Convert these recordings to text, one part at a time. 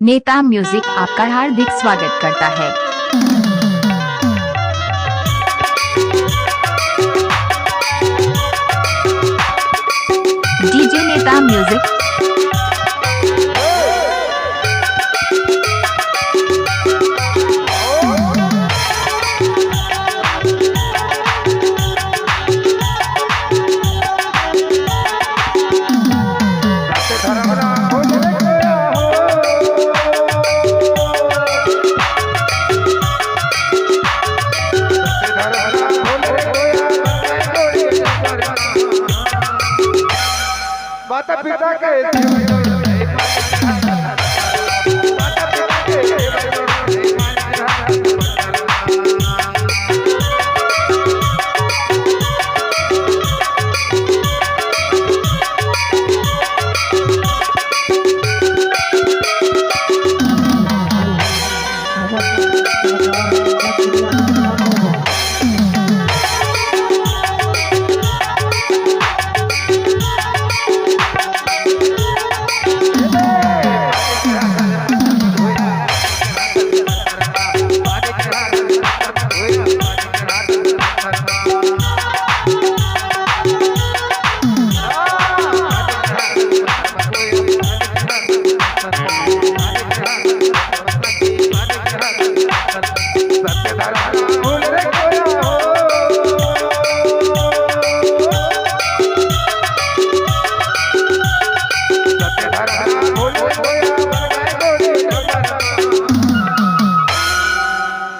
नेता म्यूजिक आपका हार्दिक स्वागत करता है। डीजे नेता म्यूजिक। माता पिता के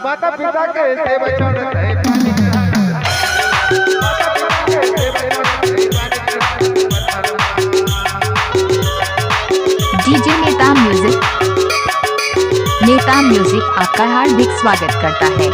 माता पिता के सेवा छोड़त है पानी माता पिता के सेवा छोड़त है डीजे नेता म्यूजिक। नेता म्यूजिक आपका हार्दिक स्वागत करता है।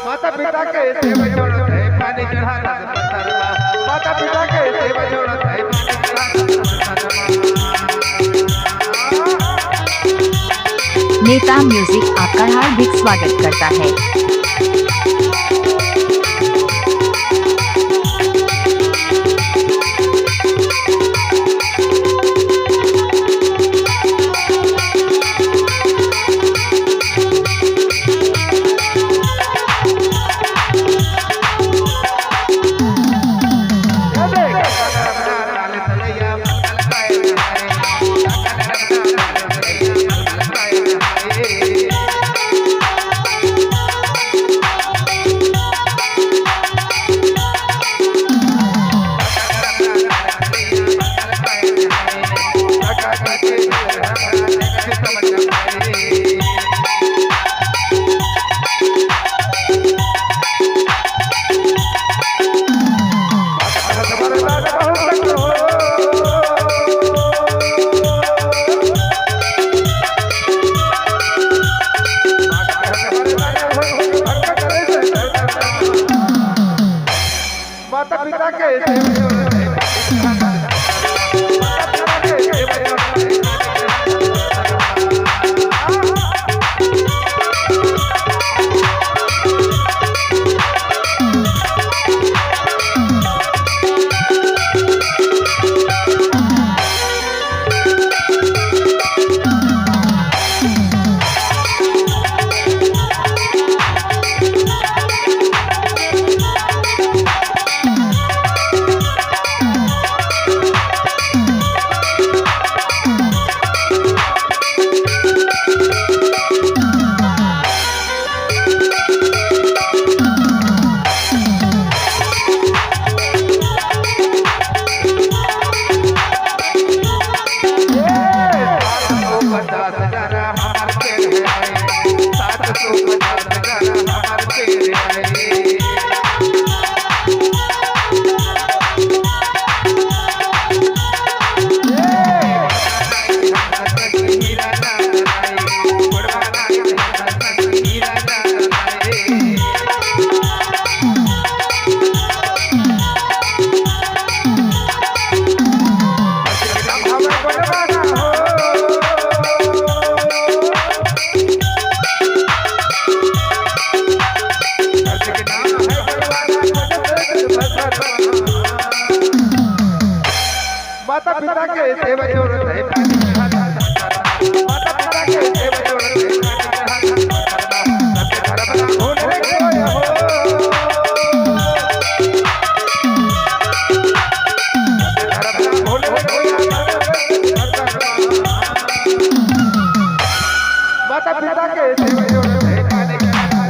माता पिता के सेवा छोड़त है पानी चढ़ाता है पत्थरवा माता पिता के सेवा छोड़त है पानी चढ़ाता है पत्थरवा। नेता म्यूजिक आपका हार्दिक स्वागत करता है। माता पिता के सेवा छोड़त है माता पिता के सेवा जरूरत है पानी चढ़ाना माता पिता के सेवा जरूरत है पानी चढ़ाना सबके घर बना होने कोई हो सबके घर बना होने कोई माता पिता के सेवा जरूरत है पानी चढ़ाना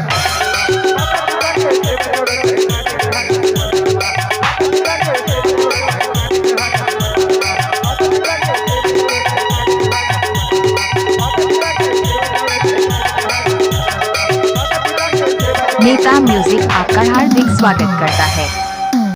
माता पिता के सेवा जरूरत है नेता म्यूजिक आपका हार्दिक स्वागत करता है।